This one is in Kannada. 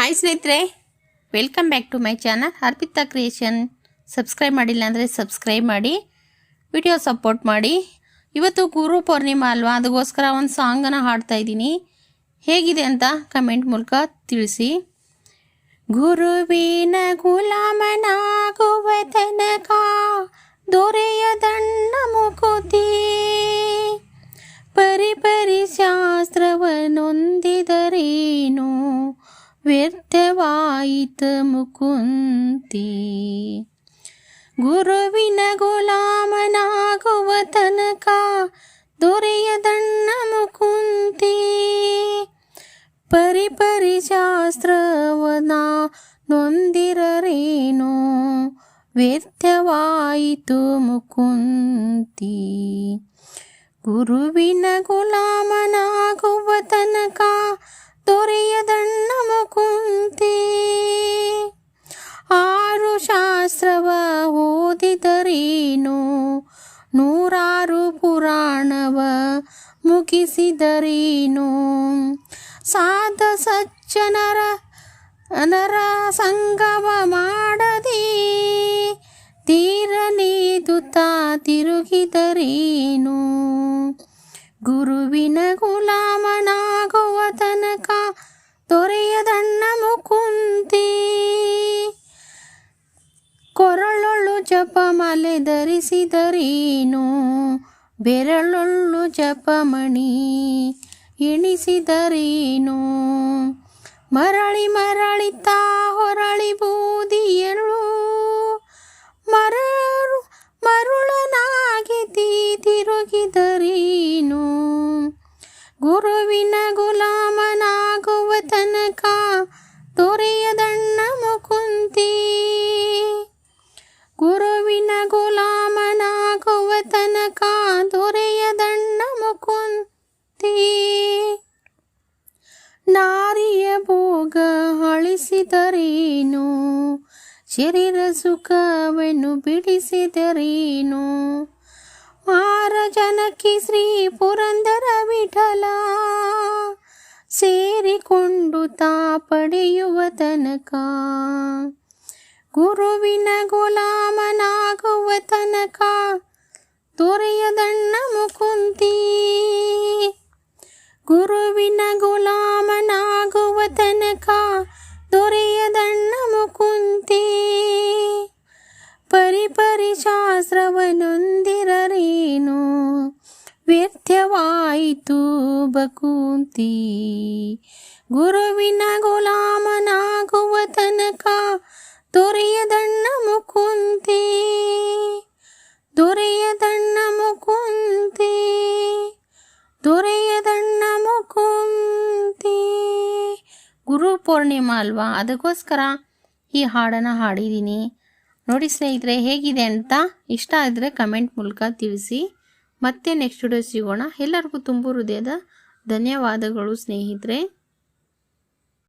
ಹಾಯ್ ಸ್ನೇಹಿತರೆ, welcome back to my channel Arpita creation. Subscribe ಮಾಡಿಲ್ಲ ಅಂದರೆ ಸಬ್ಸ್ಕ್ರೈಬ್ ಮಾಡಿ, ವಿಡಿಯೋ ಸಪೋರ್ಟ್ ಮಾಡಿ. ಇವತ್ತು ಗುರು ಪೂರ್ಣಿಮಾ ಅಲ್ವಾ, ಅದಕ್ಕೋಸ್ಕರ ಒಂದು ಸಾಂಗನ್ನು ಹಾಡ್ತಾ ಇದ್ದೀನಿ. ಹೇಗಿದೆ ಅಂತ ಕಮೆಂಟ್ ಮೂಲಕ ತಿಳಿಸಿ. ಗುರುವಿನ ಗುಲಾಮನಾಗುವ ತನಕ ದೊರೆಯದಣ್ಣ ಮುಕುತಿ, ಪರಿಪರಿ ಶಾಸ್ತ್ರವನ್ನೊಂದಿದರೇನು ವ್ಯರ್ಥವಾಯಿತು ಮುಕುಂತಿ. ಗುರುವಿನ ಗುಲಾಮನಾಗುವ ತನಕ ದೊರೆಯದಣ್ಣ ಮುಕುಂತಿ, ಪರಿಪರಿ ಶಾಸ್ತ್ರವನ ನೊಂದಿರರೇನು ವ್ಯರ್ಥವಾಯಿತು ಮುಕುಂತಿ. ಗುರುವಿನ ಗುಲಾಮನಾಗುವ ತನಕ ದೊರೆಯದಣ್ಣ ಮುಕುಂತಿ, ಆರು ಶಾಸ್ತ್ರವ ಓದಿದರೇನು ನೂರಾರು ಪುರಾಣವ ಮುಗಿಸಿದರೇನು, ಸಾಧ ಸಜ್ಜನರ ಸಂಗವ ಮಾಡದೆ ತೀರನೇದುತ್ತ ತಿರುಗಿದರೇನು. ಗುರುವಿನ ಗುಲಾಮನಾಗುವ ತನಕ ದೊರೆಯದಣ್ಣ ಮುಕುಂತಿ, ಕೊರಳೊಳ್ಳು ಜಪಮಾಲೆ ಧರಿಸಿದರೇನು ಬೆರಳೊಳ್ಳು ಜಪಮಣಿ ಎಣಿಸಿದರೇನು, ಮರಳಿ ಮರಳಿತ ಹೊರಳಿ ಬೂದಿಯಳು ಮರುಳನಾಗಿ ತಿರುಗಿದರೇನು. ಗುರುವಿನ ಗುಲಾಮನಾಗುವ ತನಕ ದೊರೆಯದಣ್ಣ ಮುಕುಂತಿ, ಗುರುವಿನ ಗುಲಾಮನಾಗುವ ತನಕ ದೊರೆಯದಣ್ಣ ಮುಕುಂತಿ. ನಾರಿಯ ಭೋಗ ಅಳಿಸಿದರೇನು ಶರೀರ ಸುಖವನ್ನು ಬಿಡಿಸಿದರೇನು, ಮಾರ ಜನಕಿ ಶ್ರೀ ಪುರಂದರ ವಿಠಲ ಸೇರಿಕೊಂಡು ತಾ ಪಡೆಯುವ ತನಕ. ಗುರುವಿನ ಗುಲಾಮನಾಗುವ ತನಕ ದೊರೆಯದಣ್ಣ ಮುಕುಂತಿ, ಗುರುವಿನ ಗುಲಾಮನಾಗುವ ತನಕ ದೊರೆಯದಣ್ಣ ಮುಕುಂತಿ, ಪರಿಪರಿ ಶಾಸ್ತ್ರವನ್ನೊಂದಿರರೇನು ವ್ಯರ್ಥವಾಯಿತು ಬಕುಂತಿ. ಗುರುವಿನ ಗುಲಾಮನಾಗುವ ತನಕ ದೊರೆಯದಣ್ಣ ಮುಕುಂತಿ, ದೊರೆಯದಣ್ಣ ಮುಕುಂತಿ, ದೊರೆಯದಣ್ಣ ಮುಕುಂತಿ. ಗುರು ಪೂರ್ಣಿಮಾ ಅಲ್ವಾ, ಅದಕ್ಕೋಸ್ಕರ ಈ ಹಾಡನ್ನು ಹಾಡಿದ್ದೀನಿ. ನೋಡಿ ಸ್ನೇಹಿತರೆ, ಹೇಗಿದೆ ಅಂತ. ಇಷ್ಟ ಆದರೆ ಕಮೆಂಟ್ ಮೂಲಕ ತಿಳಿಸಿ. ಮತ್ತೆ ನೆಕ್ಸ್ಟ್ ವಿಡಿಯೋ ಸಿಗೋಣ. ಎಲ್ಲರಿಗೂ ತುಂಬ ಹೃದಯದ ಧನ್ಯವಾದಗಳು ಸ್ನೇಹಿತರೆ.